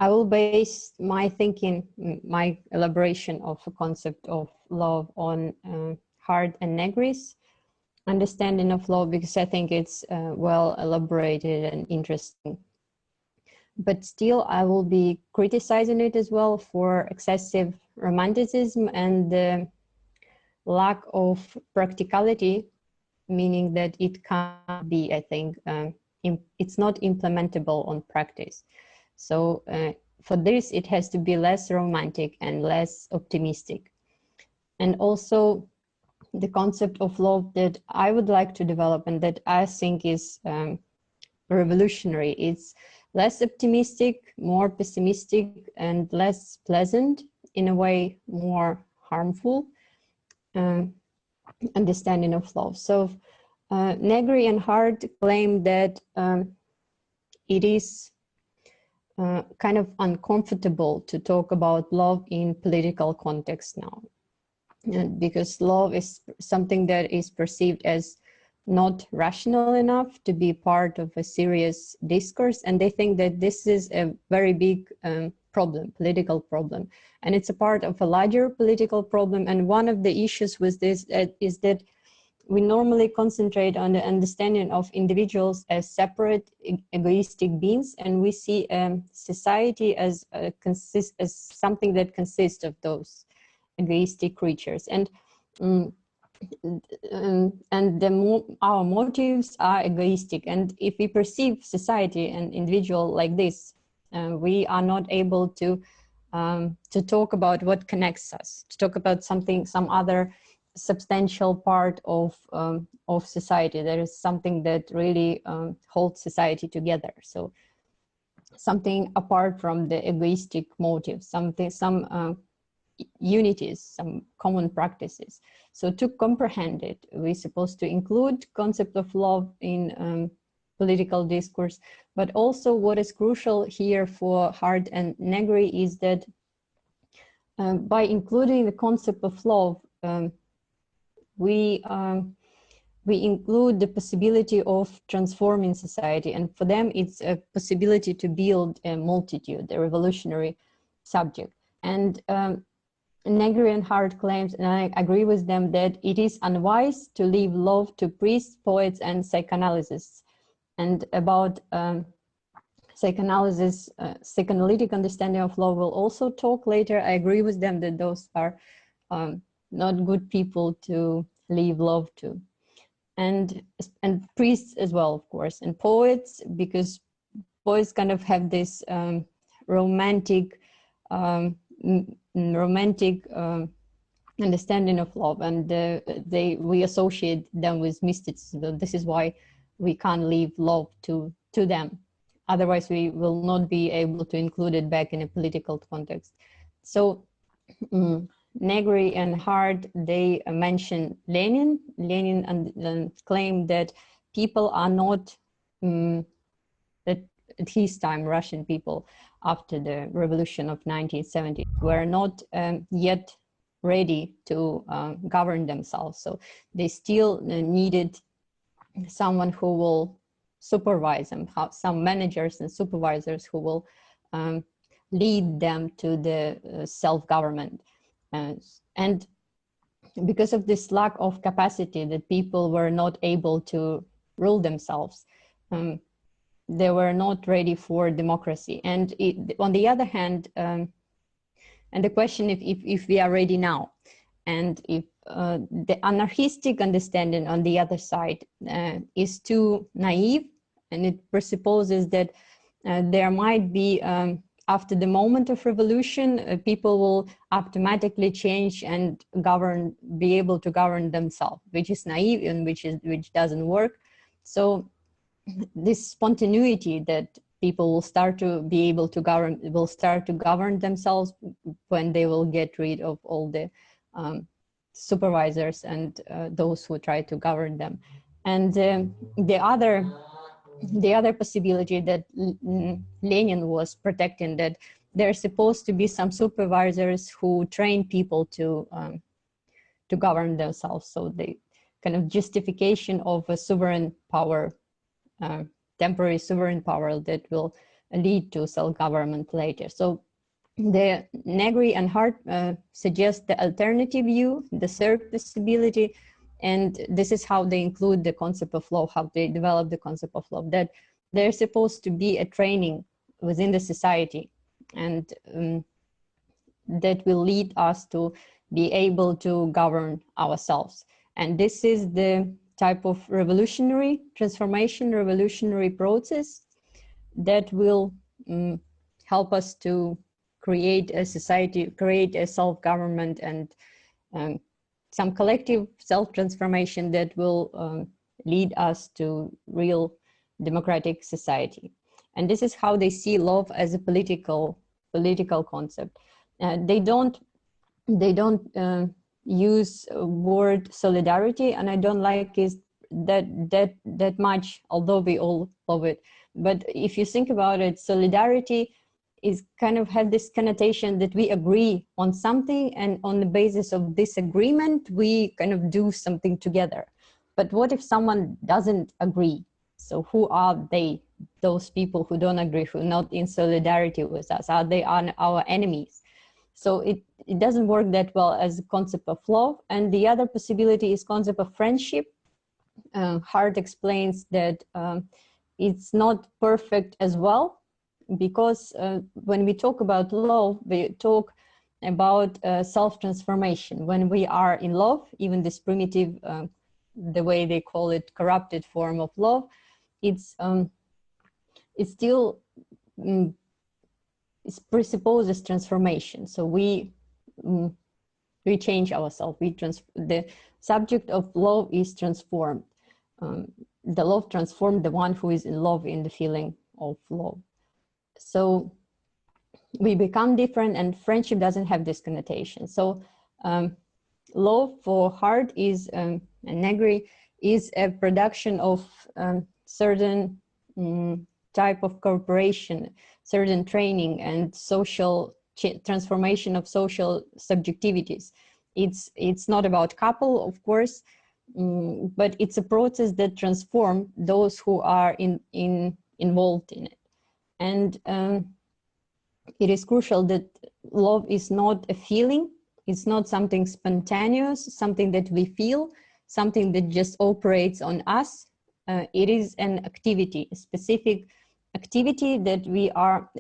I will base my thinking, my elaboration of a concept of love on Hardt and Negri's understanding of love, because I think it's well elaborated and interesting. But still, I will be criticizing it as well for excessive romanticism and the lack of practicality, meaning that it can't be, I think, it's not implementable on practice. So for this, it has to be less romantic and less optimistic. And also the concept of love that I would like to develop and that I think is revolutionary. It's less optimistic, more pessimistic, and less pleasant, in a way more harmful understanding of love. So Negri and Hardt claim that it is kind of uncomfortable to talk about love in political context now, because love is something that is perceived as not rational enough to be part of a serious discourse, and they think that this is a very big problem, political problem, and it's a part of a larger political problem. And one of the issues with this is that we normally concentrate on the understanding of individuals as separate egoistic beings, and we see society as something that consists of those egoistic creatures. And our motives are egoistic, and if we perceive society and individual like this, we are not able to talk about what connects us, to talk about some other substantial part of society. There is something that really holds society together. So something apart from the egoistic motives, some unities, some common practices. So to comprehend it, we're supposed to include concept of love in political discourse. But also what is crucial here for Hardt and Negri is that by including the concept of love, we include the possibility of transforming society. And for them, it's a possibility to build a multitude, a revolutionary subject. And Negri and Hardt claims, and I agree with them, that it is unwise to leave love to priests, poets, and psychoanalysts. And about psychoanalysis, psychoanalytic understanding of love will also talk later. I agree with them that those are not good people to leave love to. And priests as well, of course, and poets, because poets kind of have this romantic understanding of love, and we associate them with mysticism. This is why we can't leave love to them. Otherwise, we will not be able to include it back in a political context. So Negri and Hardt, they mention Lenin and claim that people are not, that at his time, Russian people, after the revolution of 1970, were not yet ready to govern themselves. So they still needed someone who will supervise them, some managers and supervisors who will lead them to the self-government. And because of this lack of capacity, that people were not able to rule themselves, they were not ready for democracy. And on the other hand, and the question if we are ready now, and if the anarchistic understanding on the other side is too naive, and it presupposes that there might be, after the moment of revolution, people will automatically change and be able to govern themselves, which is naive and which doesn't work. So this spontaneity that people will start to be able to govern themselves when they will get rid of all the supervisors and those who try to govern them. And the other possibility that Lenin was protecting, that there's supposed to be some supervisors who train people to govern themselves. So the kind of justification of a sovereign power, temporary sovereign power that will lead to self-government later. So the Negri and Hardt suggest the alternative view, the third possibility, and this is how they include the concept of love, how they develop the concept of love, that there's supposed to be a training within the society, and that will lead us to be able to govern ourselves. And this is the type of revolutionary transformation, revolutionary process that will help us to create a society, create a self-government, and some collective self-transformation that will lead us to real democratic society. And this is how they see love as a political concept. They don't use word solidarity, and I don't like it that much, although we all love it. But if you think about it, solidarity is kind of have this connotation that we agree on something, and on the basis of this agreement, we kind of do something together. But what if someone doesn't agree? So who are they, those people who don't agree, who are not in solidarity with us? Are they our enemies? So it doesn't work that well as a concept of love. And the other possibility is concept of friendship. Hardt explains that it's not perfect as well, because when we talk about love, we talk about self-transformation. When we are in love, even this primitive, the way they call it, corrupted form of love, it still it presupposes transformation. So we change ourselves. The subject of love is transformed. The love transformed the one who is in love in the feeling of love. So we become different, and friendship doesn't have this connotation. So love for Hardt is, and Negri, is a production of certain type of cooperation, certain training, and social transformation of social subjectivities. It's not about couple, of course, but it's a process that transforms those who are involved in it. And it is crucial that love is not a feeling, it's not something spontaneous, something that we feel, something that just operates on us. It is an activity, a specific activity that we are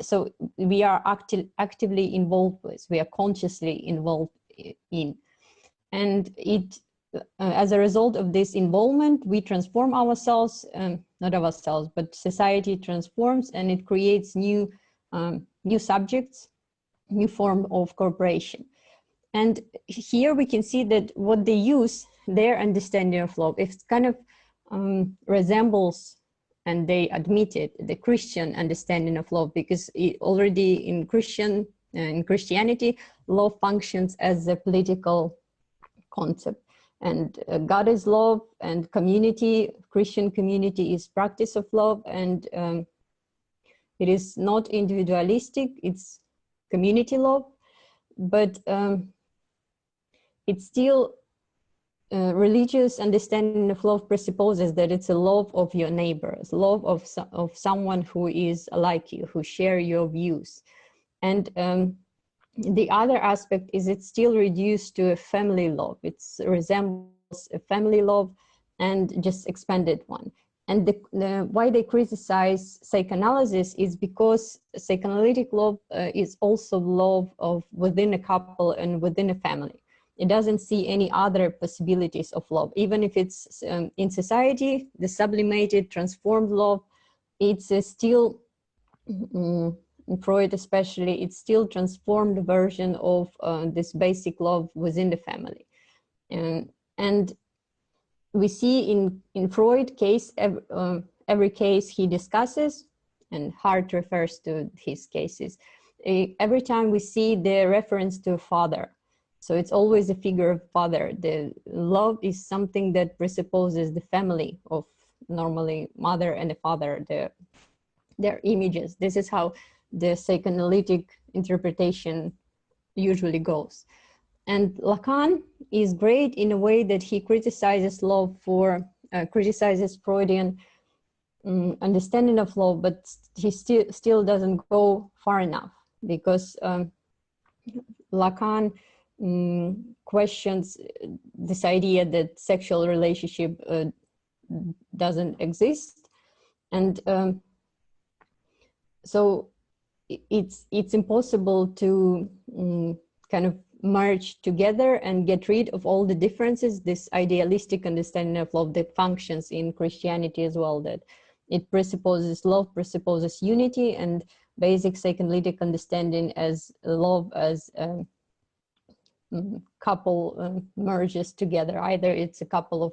actively involved with, we are consciously involved in. And as a result of this involvement, we transform ourselves, not ourselves, but society transforms, and it creates new subjects, new form of cooperation. And here we can see that what they use, their understanding of love, it kind of resembles, and they admit it, the Christian understanding of love, because already in Christianity, love functions as a political concept. And God is love, and community, Christian community, is practice of love, and it is not individualistic, it's community love, but it's still religious understanding of love presupposes that it's a love of your neighbors, love of someone who is like you, who share your views. And the other aspect is it's still reduced to a family love. It resembles a family love and just expanded one. And why they criticize psychoanalysis is because psychoanalytic love is also love of within a couple and within a family. It doesn't see any other possibilities of love. Even if it's in society, the sublimated, transformed love, it's still, in Freud especially, it's still transformed version of this basic love within the family. And we see in Freud case, every case he discusses, and Hardt refers to his cases, every time we see the reference to a father. So it's always a figure of father. The love is something that presupposes the family of normally mother and a father, their images. This is how the psychoanalytic interpretation usually goes. And Lacan is great in a way that he criticizes love for, criticizes Freudian understanding of love, but he still doesn't go far enough, because Lacan questions this idea that sexual relationship doesn't exist, and so it's impossible to kind of merge together and get rid of all the differences. This idealistic understanding of love that functions in Christianity as well, that it presupposes love, presupposes unity, and basic psychoanalytic understanding as love as couple merges together. Either it's a couple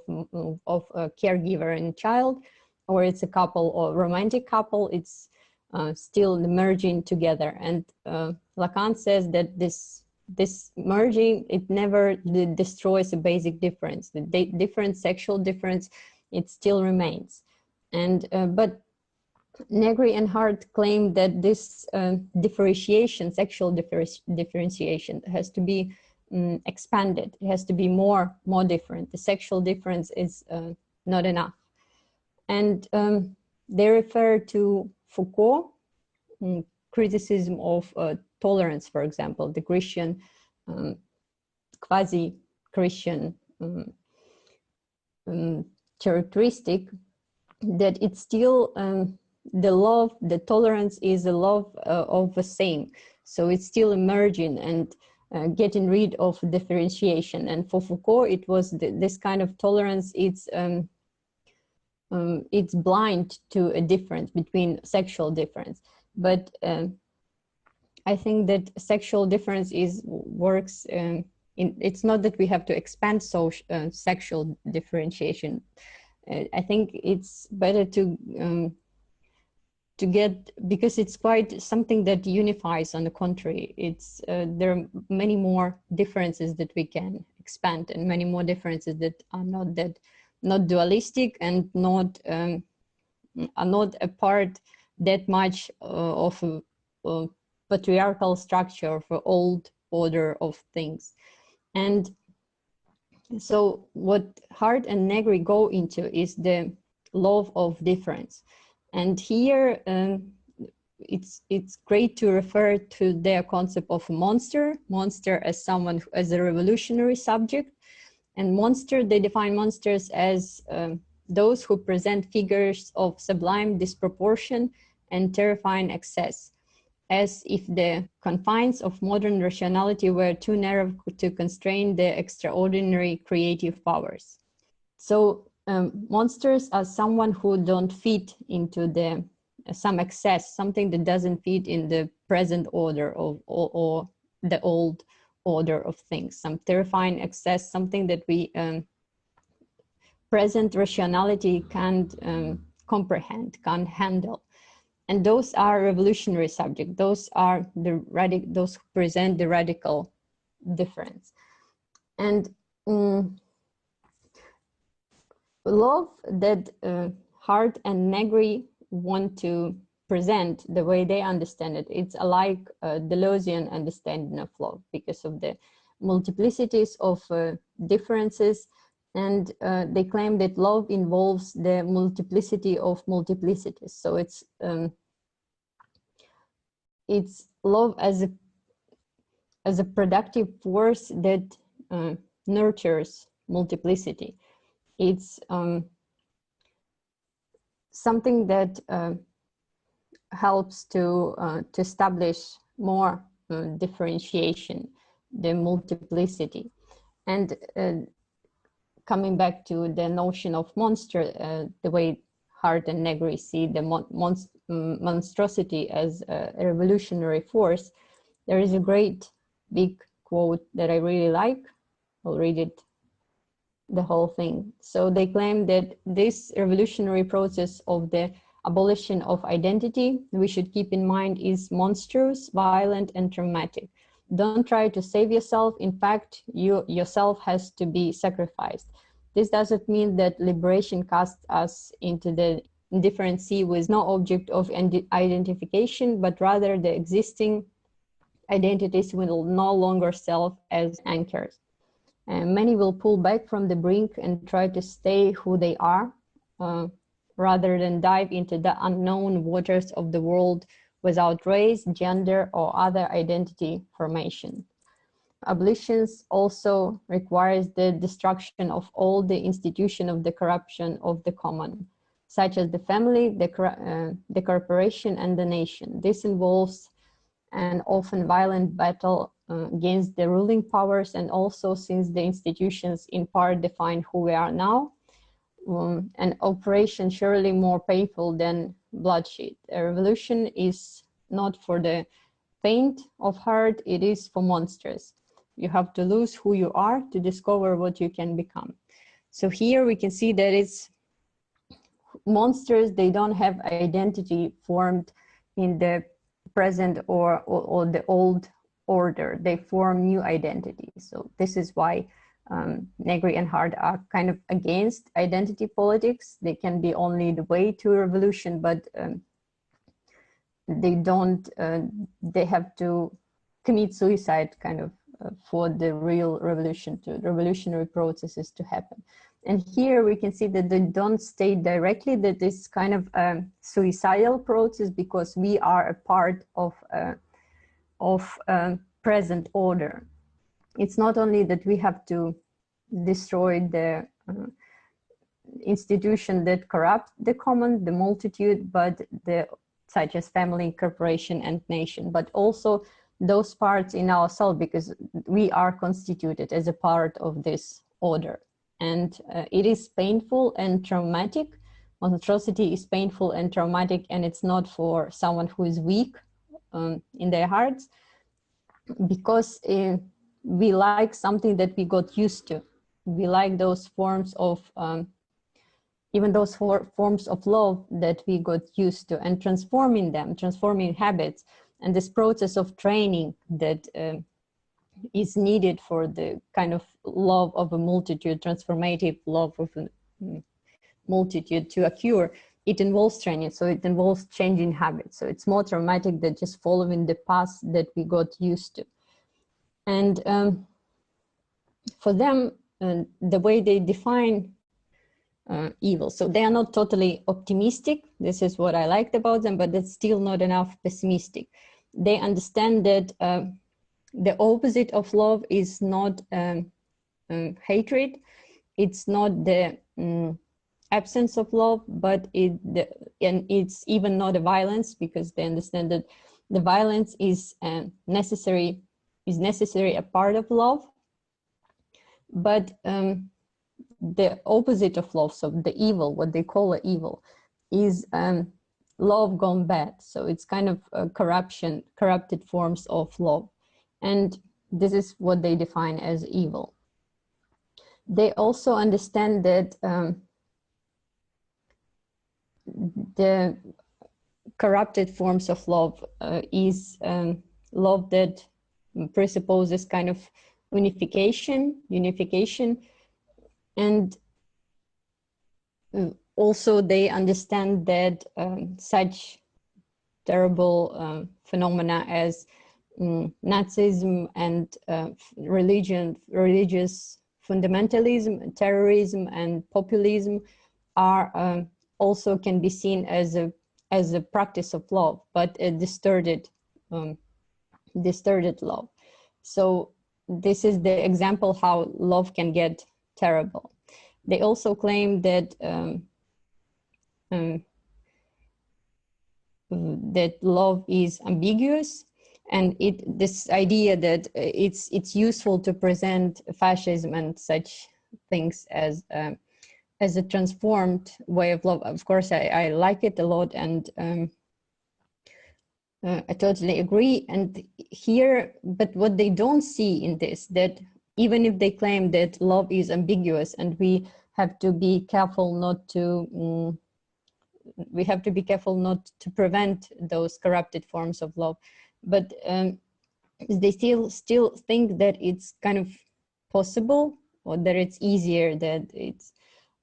of a caregiver and child, or it's a couple or romantic couple. It's still merging together. And Lacan says that this merging, it never destroys a basic difference. The different sexual difference, it still remains. And but Negri and Hardt claim that this differentiation, sexual differentiation, has to be expanded. It has to be more different. The sexual difference is not enough. And they refer to Foucault, criticism of tolerance, for example, the Christian, quasi-Christian characteristic, that it's still the love, the tolerance is a love of the same. So it's still emerging and getting rid of differentiation. And for Foucault, it was this kind of tolerance, it's blind to a difference between sexual difference. But I think that sexual difference works it's not that we have to expand sexual differentiation. I think it's better to get, because it's quite something that unifies. On the contrary, it's there are many more differences that we can expand, and many more differences that are not dualistic and are not a part that much of a patriarchal structure of an old order of things. And so what Hardt and Negri go into is the love of difference. And here it's great to refer to their concept of a monster as someone, as a revolutionary subject. And monster, they define monsters as those who present figures of sublime disproportion and terrifying excess, as if the confines of modern rationality were too narrow to constrain the extraordinary creative powers. So monsters are someone who don't fit into some excess, something that doesn't fit in the present order or the old order of things, some terrifying excess, something that we present rationality can't comprehend, can't handle. And those are revolutionary subjects. Those are those who present the radical difference. And love that Hardt and Negri want to present, the way they understand it, it's alike Deleuzian understanding of love, because of the multiplicities of differences. And they claim that love involves the multiplicity of multiplicities. So it's love as a productive force that nurtures multiplicity. It's something that helps to establish more differentiation, the multiplicity. And coming back to the notion of monster, the way Hardt and Negri see the monstrosity as a revolutionary force, there is a great big quote that I really like. I'll read it, the whole thing. So they claim that this revolutionary process of the abolition of identity, we should keep in mind, is monstrous, violent, and traumatic. Don't try to save yourself. In fact, yourself has to be sacrificed. This doesn't mean that liberation casts us into the indifferent sea with no object of identification, but rather the existing identities will no longer serve as anchors. And many will pull back from the brink and try to stay who they are. rather than dive into the unknown waters of the world without race, gender, or other identity formation. Abolitions also requires the destruction of all the institution of the corruption of the common, such as the family, the corporation, and the nation. This involves an often violent battle against the ruling powers, and also, since the institutions in part define who we are now, an operation surely more painful than bloodshed. A revolution is not for the faint of heart, it is for monsters. You have to lose who you are to discover what you can become. So here we can see that it's monsters, they don't have identity formed in the present or the old order. They form new identities. So this is why Negri and Hardt are kind of against identity politics. They can be only the way to a revolution, but they don't, they have to commit suicide kind of for the real revolution, to revolutionary processes to happen. And here we can see that they don't state directly that this kind of suicidal process, because we are a part of present order. It's not only that we have to destroy the institution that corrupt the common, the multitude, but such as family, corporation, and nation, but also those parts in ourselves, because we are constituted as a part of this order. And it is painful and traumatic. Monstrosity is painful and traumatic, and it's not for someone who is weak in their hearts, because we like something that we got used to. We like those forms of, even those forms of love that we got used to, and transforming them, transforming habits, and this process of training that is needed for the kind of love of a multitude, transformative love of a multitude to occur, it involves training. So it involves changing habits. So it's more traumatic than just following the path that we got used to. And for them, the way they define evil, so they are not totally optimistic. This is what I liked about them, but that's still not enough pessimistic. They understand that the opposite of love is not hatred. It's not the absence of love, but and it's even not a violence, because they understand that the violence is necessary a part of love. But the opposite of love, so the evil, what they call a evil, is love gone bad. So it's kind of a corrupted forms of love. And this is what they define as evil. They also understand that the corrupted forms of love is love that presupposes kind of unification, and also they understand that such terrible phenomena as Nazism and religious fundamentalism, terrorism, and populism are also can be seen as a practice of love, but a distorted love. So this is the example how love can get terrible. They also claim that that love is ambiguous, and this idea that it's useful to present fascism and such things as a transformed way of love. Of course, I like it a lot, and I totally agree. And here, but what they don't see in this, that even if they claim that love is ambiguous, and we have to be careful not to prevent those corrupted forms of love, but they still think that it's kind of possible, or that it's easier than it's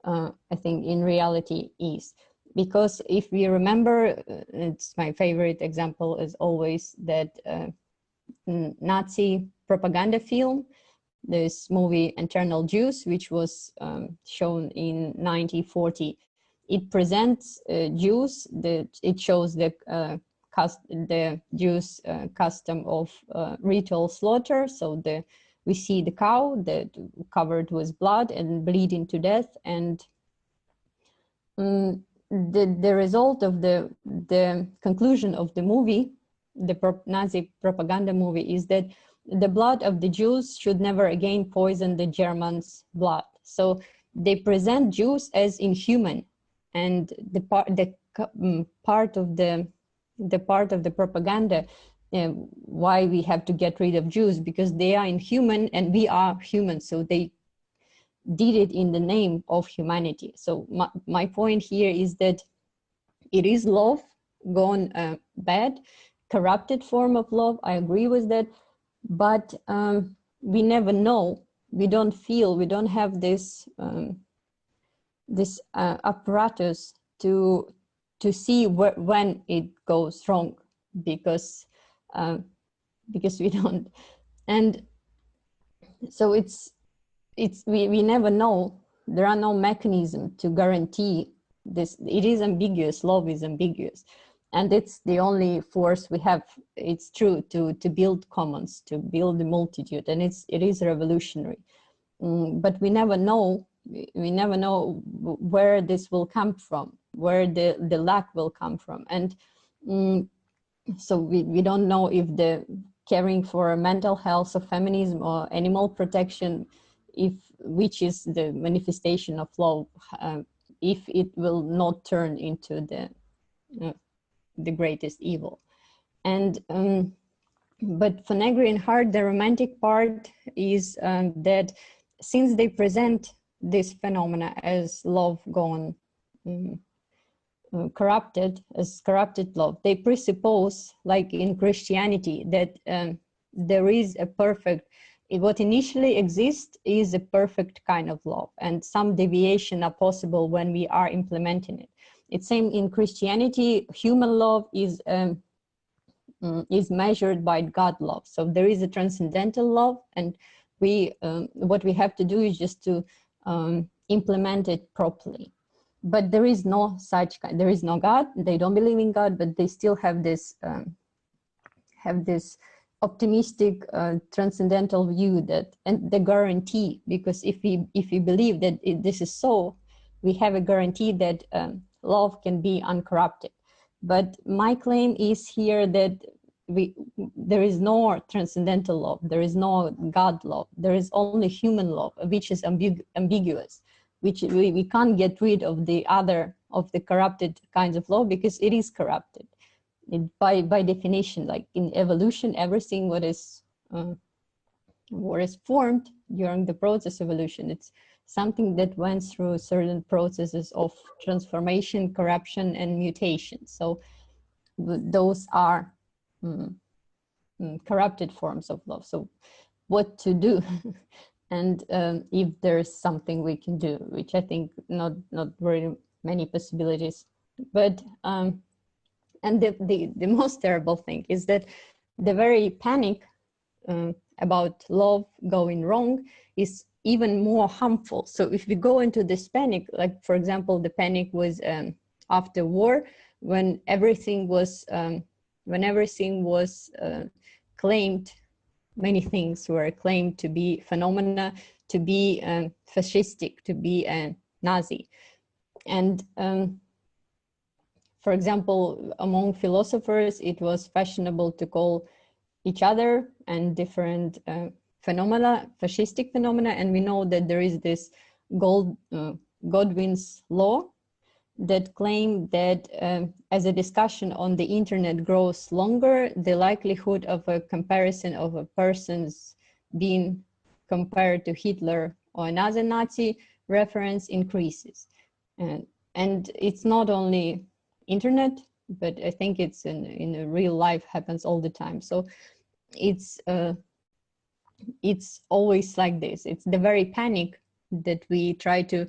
I think in reality is. Because if we remember, it's my favorite example is always that Nazi propaganda film, this movie Eternal Jews, which was shown in 1940. it presents Jews, it shows the Jews' custom of ritual slaughter. So we see the cow that covered with blood and bleeding to death, and the result of the conclusion of the movie, the Nazi propaganda movie, is that the blood of the Jews should never again poison the Germans' blood. So they present Jews as inhuman, and the part of the propaganda why we have to get rid of Jews, because they are inhuman and we are human. So they did it in the name of humanity. So my point here is that it is love gone bad, corrupted form of love. I agree with that, but we never know. We don't feel. We don't have this this apparatus to see when it goes wrong, because we don't. And so we never know. There are no mechanism to guarantee this. It is ambiguous. Love is ambiguous, and it's the only force we have. It's true to build commons, to build the multitude, and it is revolutionary. But we never know. We never know where this will come from, where the lack will come from, and so we don't know if the caring for mental health of feminism or animal protection, which is the manifestation of love, if it will not turn into the greatest evil. And but for Negri and Hardt, the romantic part is that since they present this phenomena as love gone corrupted, as corrupted love, they presuppose, like in Christianity, that there is a perfect, what initially exists is a perfect kind of love, and some deviation are possible when we are implementing it. It's same in Christianity. Human love is measured by God love. So there is a transcendental love, and what we have to do is just to implement it properly. But there is no such kind. There is no God. They don't believe in God, but they still have this optimistic transcendental view that, and the guarantee, because if we believe that this is so, we have a guarantee that love can be uncorrupted. But my claim is here that there is no transcendental love, there is no God love, there is only human love, which is ambiguous, which we can't get rid of the corrupted kinds of love, because it is corrupted. By definition, like in evolution, everything what is formed during the process of evolution, it's something that went through certain processes of transformation, corruption, and mutation. So those are corrupted forms of love. So what to do? And if there's something we can do, which I think not very many possibilities, but and the most terrible thing is that the very panic about love going wrong is even more harmful. So if we go into this panic, like for example, the panic was after war, when everything was claimed, many things were claimed to be phenomena, to be fascistic, to be Nazi. And for example, among philosophers, it was fashionable to call each other and different phenomena fascistic phenomena. And we know that there is this Godwin's law that claim that as a discussion on the internet grows longer, the likelihood of a comparison of a person's being compared to Hitler or another Nazi reference increases. And it's not only internet, but I think it's in real life happens all the time. So it's always like this. It's the very panic that we try to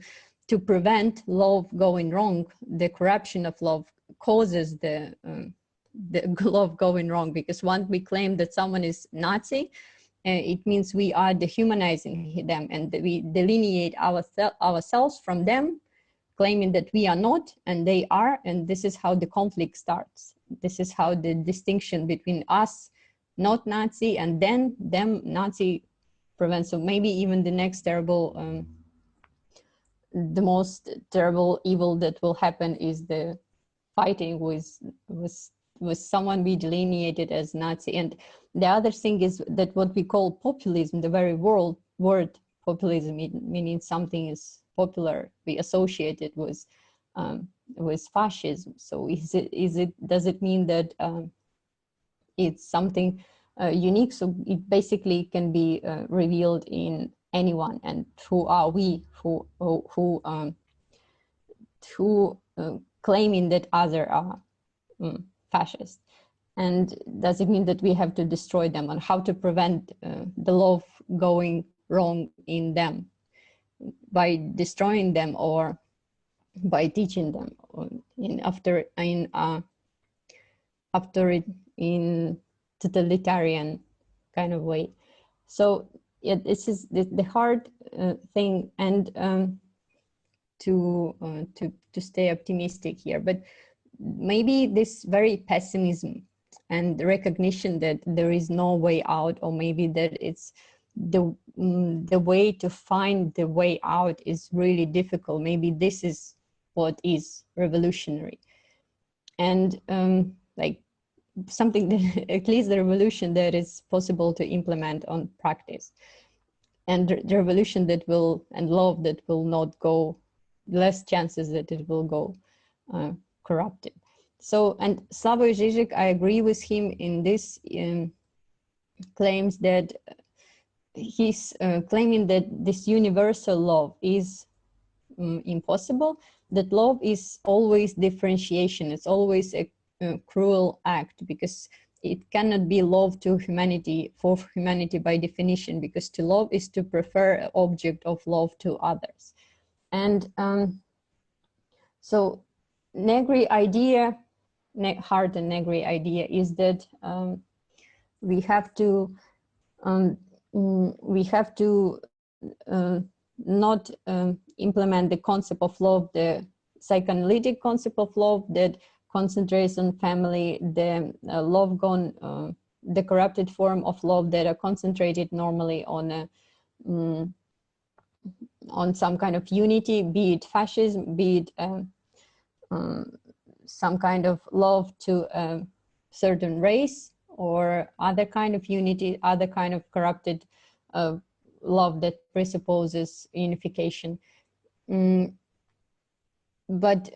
prevent love going wrong. The corruption of love causes the love going wrong, because once we claim that someone is Nazi, it means we are dehumanizing them, and we delineate ourselves from them, claiming that we are not and they are, and this is how the conflict starts. This is how the distinction between us, not Nazi, and then them, Nazi, prevents. So maybe even the next terrible, the most terrible evil that will happen is the fighting with someone we delineated as Nazi. And the other thing is that what we call populism, the very word populism, meaning something is popular, we associate it with fascism. So does it mean that it's something unique? So it basically can be revealed in anyone. And who are we who claiming that other are fascist? And does it mean that we have to destroy them, and how to prevent the love going wrong in them by destroying them or by teaching them in totalitarian kind of way? So this is the hard thing, and to stay optimistic here, but maybe this very pessimism and the recognition that there is no way out, or maybe that it's the way to find the way out is really difficult. Maybe this is what is revolutionary, and like something that, at least the revolution that is possible to implement on practice, and the revolution that will, and love that will not go, less chances that it will go corrupted. So, and Slavoj Žižek, I agree with him in this claims that he's claiming that this universal love is impossible, that love is always differentiation, it's always a cruel act, because it cannot be love to humanity, for humanity by definition, because to love is to prefer an object of love to others. And so Negri idea, Hardt and Negri idea is that we have to not implement the concept of love, the psychoanalytic concept of love that concentrates on family, the love gone, the corrupted form of love that are concentrated normally on some kind of unity, be it fascism, be it some kind of love to a certain race, or other kind of unity, other kind of corrupted love that presupposes unification. But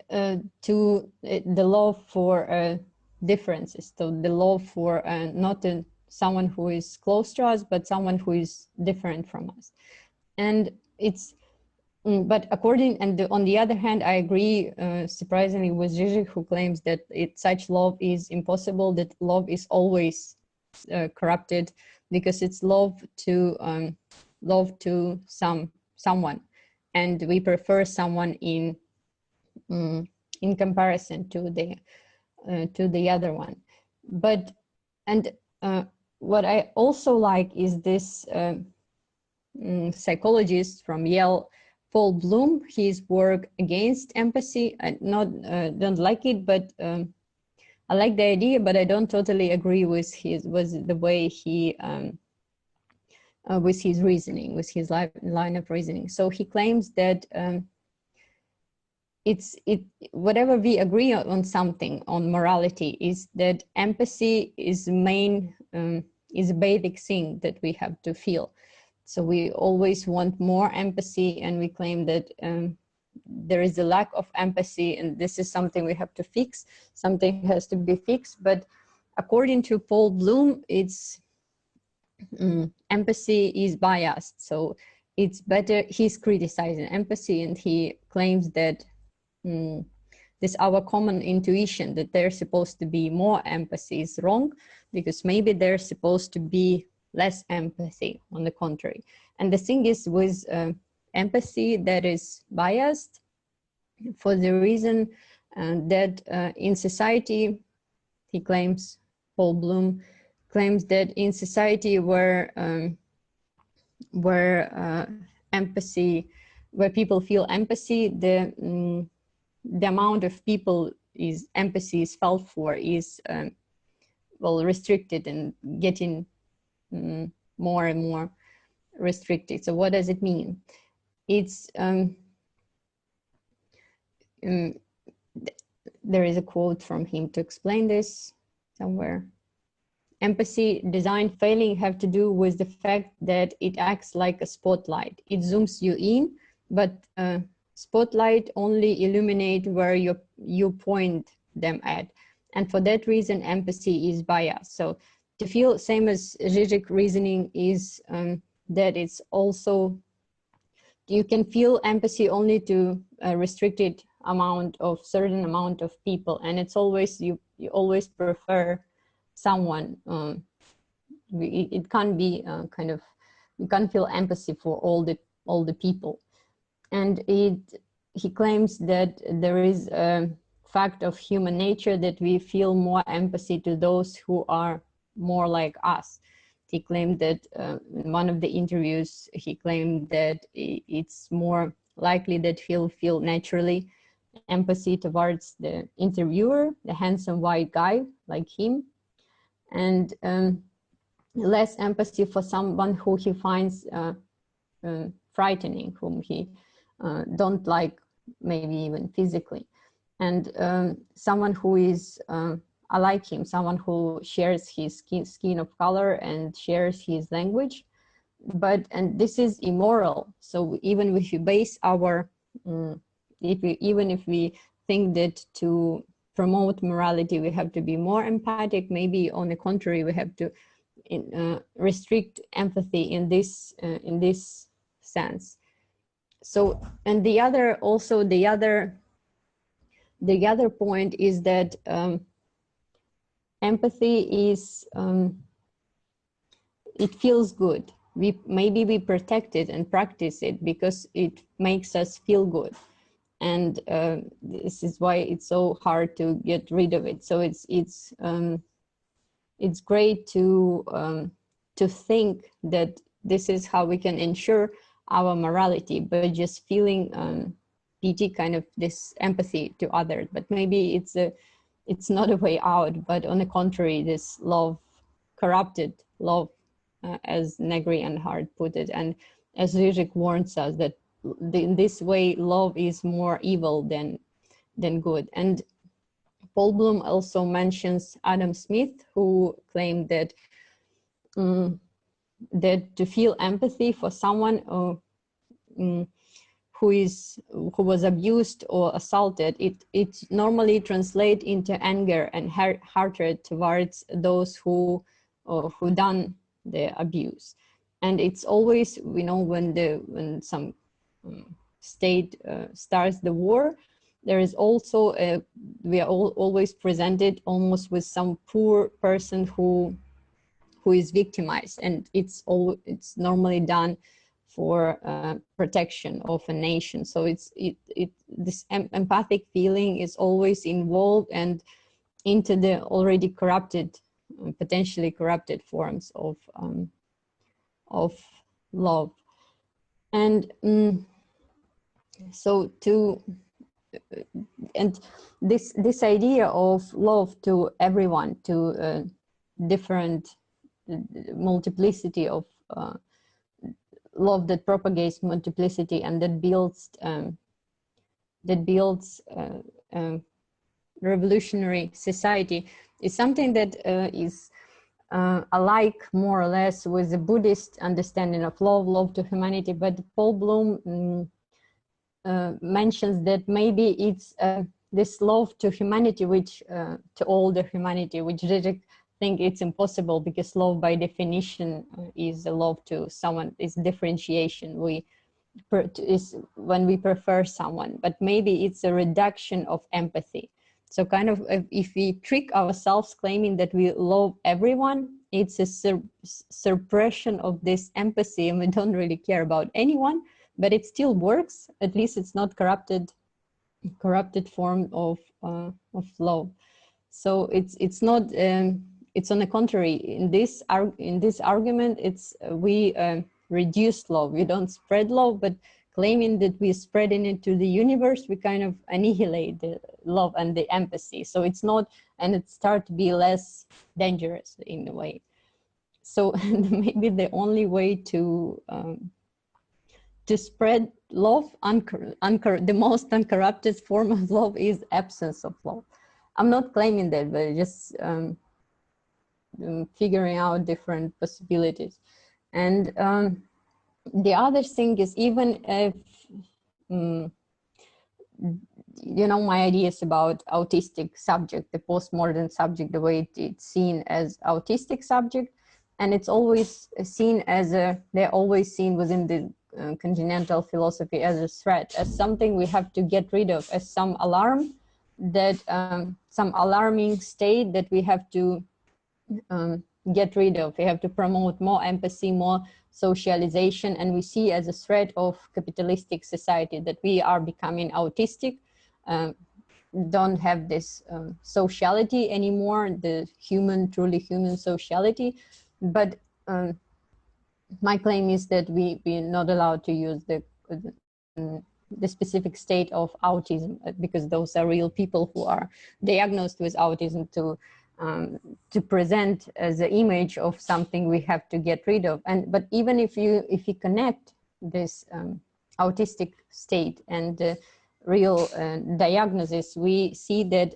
to the love for differences, so the love for not someone who is close to us, but someone who is different from us. And it's, but according, and on the other hand, I agree surprisingly with Žižek, who claims that such love is impossible, that love is always corrupted, because it's love to someone, and we prefer someone in comparison to the other one. But what I also like is this psychologist from Yale, Paul Bloom, his work against empathy. I don't like it, but I like the idea, but I don't totally agree with the way he with his reasoning, with his line of reasoning. So he claims that whatever we agree on something, on morality, is that empathy is is a basic thing that we have to feel. So we always want more empathy, and we claim that there is a lack of empathy, and this is something we have to fix. Something has to be fixed. But according to Paul Bloom, it's empathy is biased. So it's better, he's criticizing empathy, and he claims that this our common intuition that there's supposed to be more empathy is wrong, because maybe there's supposed to be less empathy, on the contrary. And the thing is with empathy that is biased, for the reason that in society, he claims, Paul Bloom claims that in society where empathy where people feel empathy, the amount of people empathy is felt for is well, restricted and getting more and more restricted. So what does it mean? It's there is a quote from him to explain this somewhere. Empathy design failing have to do with the fact that it acts like a spotlight. It zooms you in, but spotlight only illuminate where you point them at. And for that reason, empathy is biased. So to feel, same as Zizek reasoning, is that it's also, you can feel empathy only to a restricted amount of certain amount of people. And it's always, you always prefer someone. It can't be kind of, you can't feel empathy for all the people. And he claims that there is a fact of human nature that we feel more empathy to those who are more like us. He claimed that in one of the interviews, he claimed that it's more likely that he'll feel naturally empathy towards the interviewer, the handsome white guy like him, and less empathy for someone who he finds frightening, whom he don't like, maybe even physically. And someone who is like him, someone who shares his skin of color and shares his language. And this is immoral. So even if we base our, even if we think that to promote morality, we have to be more empathic, maybe on the contrary, we have to restrict empathy in this sense. So, and the other point is that empathy is, it feels good. Maybe we protect it and practice it because it makes us feel good. And this is why it's so hard to get rid of it. So it's great to think that this is how we can ensure our morality, but just feeling pity, kind of this empathy to others. But maybe it's not a way out, but on the contrary, this love, corrupted love, as Negri and Hardt put it, and as Zizek warns us that in this way, love is more evil than good. And Paul Bloom also mentions Adam Smith, who claimed that that to feel empathy for someone who was abused or assaulted, it normally translates into anger and hatred towards those who done the abuse. And it's always, you know, when some state starts the war, there is also we are always presented almost with some poor person who is victimized, and it's normally done for protection of a nation. So this empathic feeling is always involved and into the already corrupted, potentially corrupted forms of love. And so this idea of love to everyone, to different multiplicity of love that propagates multiplicity and that builds revolutionary society, is something that is alike more or less with the Buddhist understanding of love to humanity. But Paul Bloom mentions that maybe it's this love to humanity, which to all the humanity, which Zizek think it's impossible, because love by definition is a love to someone, is differentiation. Is when we prefer someone, but maybe it's a reduction of empathy. So kind of if we trick ourselves claiming that we love everyone, it's a suppression of this empathy, and we don't really care about anyone, but it still works. At least it's not corrupted form of love. So it's not. It's on the contrary. In this argument, it's we reduce love. We don't spread love, but claiming that we're spreading it to the universe, we kind of annihilate the love and the empathy. So it's not, and it starts to be less dangerous in a way. So maybe the only way to spread love, the most uncorrupted form of love, is absence of love. I'm not claiming that, but just figuring out different possibilities. And the other thing is, even if, you know, my ideas about autistic subject, the postmodern subject, the way it's seen as autistic subject, and it's always seen as they're always seen within the continental philosophy as a threat, as something we have to get rid of, as some alarm, that some alarming state that we have to get rid of. We have to promote more empathy, more socialization, and we see as a threat of capitalistic society that we are becoming autistic, don't have this sociality anymore, the human, truly human sociality. But my claim is that we're not allowed to use the specific state of autism, because those are real people who are diagnosed with autism, to present as an image of something we have to get rid of. And but even if you connect this autistic state and the real diagnosis, we see that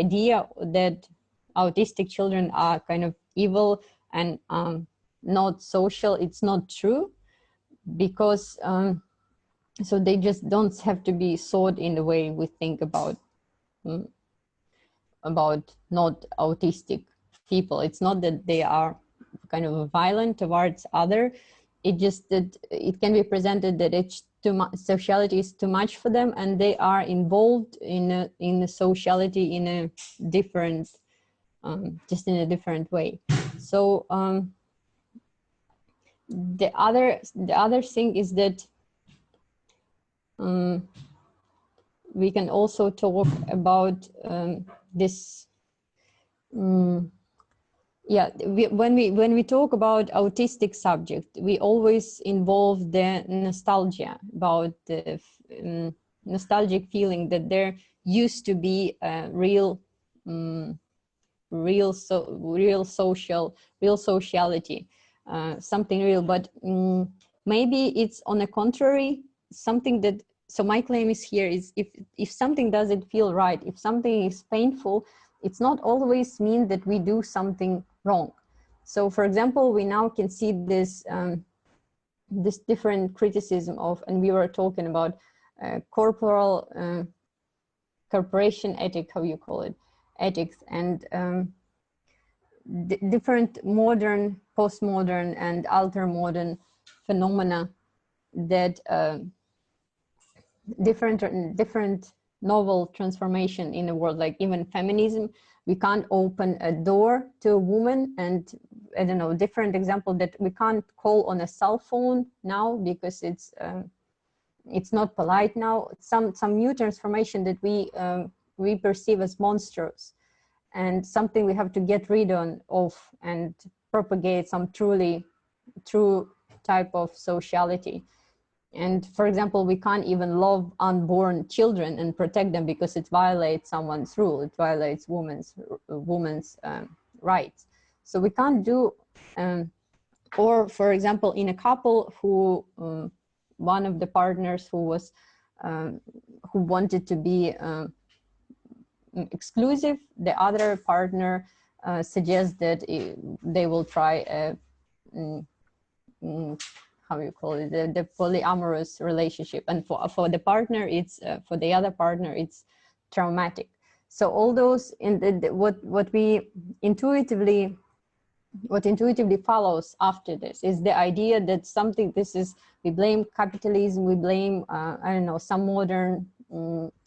idea that autistic children are kind of evil and not social, it's not true, because so they just don't have to be thought in the way we think about not autistic people. It's not that they are kind of violent towards other, it just that it can be presented that it's too much, sociality is too much for them, and they are involved in the sociality in a different just in a different way. So the other thing is that we can also talk about this. Yeah, when we talk about autistic subject, we always involve the nostalgia, about the nostalgic feeling that there used to be a real sociality, something real. But maybe it's on the contrary, something that, so my claim is here is, if something doesn't feel right, if something is painful, it's not always mean that we do something wrong. So for example, we now can see this this different criticism of, and we were talking about corporation ethic, how you call it, ethics, and different modern, postmodern, and ultra-modern phenomena that different novel transformation in the world, like even feminism. We can't open a door to a woman, and I don't know, different example that we can't call on a cell phone now because it's not polite now. Some new transformation that we perceive as monstrous, and something we have to get rid of and propagate some true type of sociality. And for example, we can't even love unborn children and protect them because it violates someone's rule, it violates women's rights. So we can't do, or for example, in a couple who one of the partners who was who wanted to be exclusive, the other partner suggests that they will try a how you call it, the polyamorous relationship, and for the partner it's for the other partner it's traumatic. So all those what intuitively follows after this is the idea that something, this is, we blame capitalism, we blame I don't know, some modern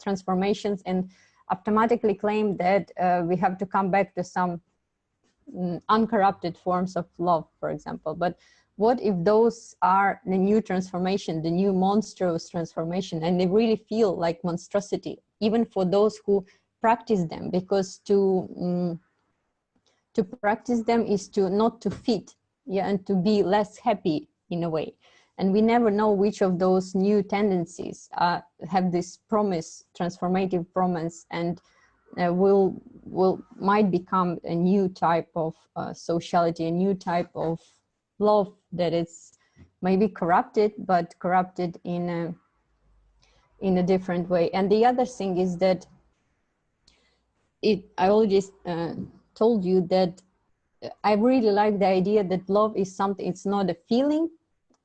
transformations, and automatically claim that we have to come back to some uncorrupted forms of love, for example. But what if those are the new transformation, the new monstrous transformation, and they really feel like monstrosity, even for those who practice them? Because to practice them is to not to fit, yeah, and to be less happy in a way. And we never know which of those new tendencies have this promise, transformative promise, and might become a new type of sociality, a new type of love that is maybe corrupted, but corrupted in a different way. And the other thing is that I already told you that I really like the idea that love is something, it's not a feeling,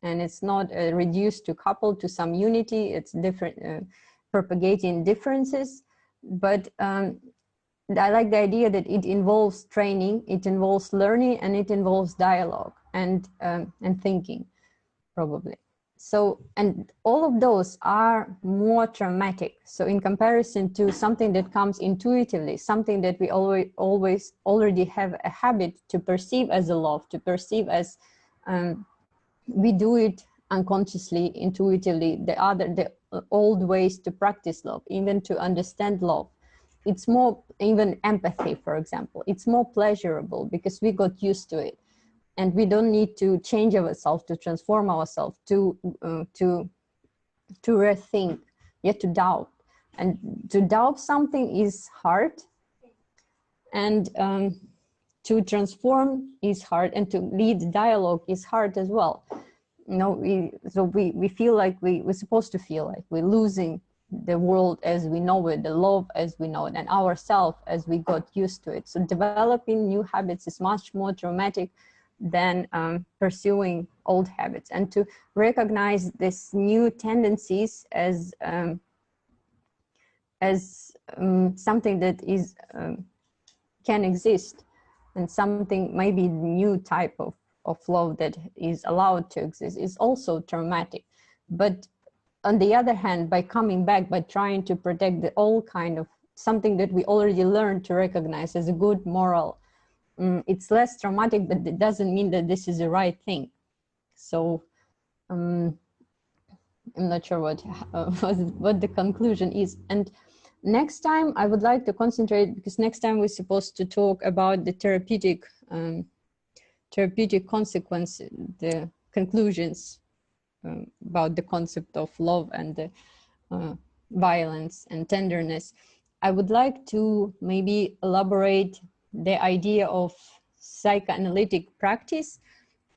and it's not reduced to couple to some unity, it's different, propagating differences. But I like the idea that it involves training, it involves learning, and it involves dialogue and thinking, probably. So, and all of those are more traumatic. So in comparison to something that comes intuitively, something that we always already have a habit to perceive as a love, to perceive as we do it unconsciously, intuitively, the old ways to practice love, even to understand love. It's more, even empathy, for example, it's more pleasurable because we got used to it. And we don't need to change ourselves, to transform ourselves, to rethink, yet to doubt. And to doubt something is hard, and to transform is hard, and to lead dialogue is hard as well. You know, we feel like we're supposed to feel like we're losing the world as we know it, the love as we know it, and ourselves as we got used to it. So developing new habits is much more traumatic than pursuing old habits. And to recognize these new tendencies as something that is can exist, and something, maybe new type of love that is allowed to exist, is also traumatic. But on the other hand, by coming back, by trying to protect the old kind of something that we already learned to recognize as a good moral, it's less traumatic, but it doesn't mean that this is the right thing. So I'm not sure what the conclusion is. And next time I would like to concentrate, because next time we're supposed to talk about the therapeutic consequences, the conclusions about the concept of love and the violence and tenderness. I would like to maybe elaborate the idea of psychoanalytic practice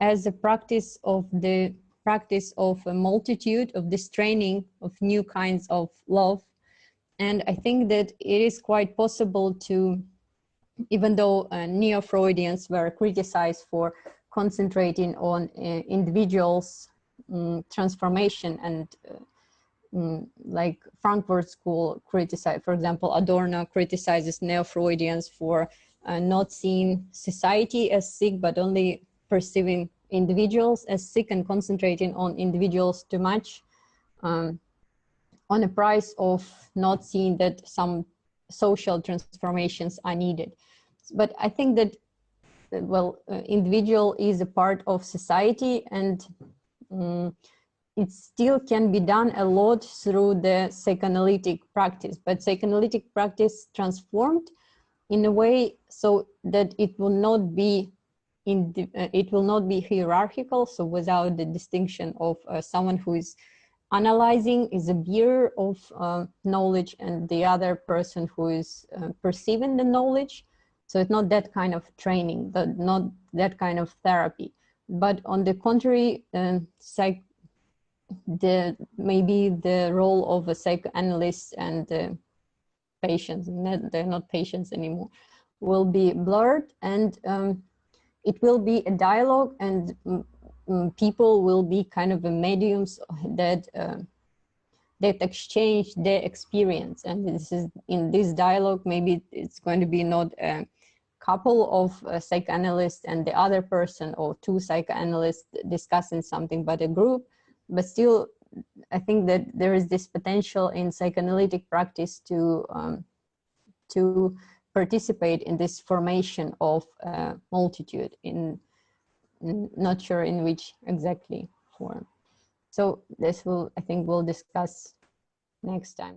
as a practice of a multitude, of this training of new kinds of love. And I think that it is quite possible to, even though neo-Freudians were criticized for concentrating on individuals' transformation, and like Frankfurt School criticized, for example, Adorno criticizes neo-Freudians for not seeing society as sick, but only perceiving individuals as sick, and concentrating on individuals too much, on the price of not seeing that some social transformations are needed. But I think that, well, individual is a part of society, and it still can be done a lot through the psychoanalytic practice, but psychoanalytic practice transformed in a way so that it will not be hierarchical, so without the distinction of someone who is analyzing, is a bearer of knowledge, and the other person who is perceiving the knowledge. So it's not that kind of training, not that kind of therapy, but on the contrary, maybe the role of a psychoanalyst and patients, they're not patients anymore, will be blurred, and it will be a dialogue, and people will be kind of a mediums that exchange their experience. And this is, in this dialogue, maybe it's going to be not a couple of psychoanalysts and the other person, or two psychoanalysts discussing something, but a group. But still, I think that there is this potential in psychoanalytic practice to participate in this formation of multitude, in not sure in which exactly form. So this will, I think we'll discuss next time.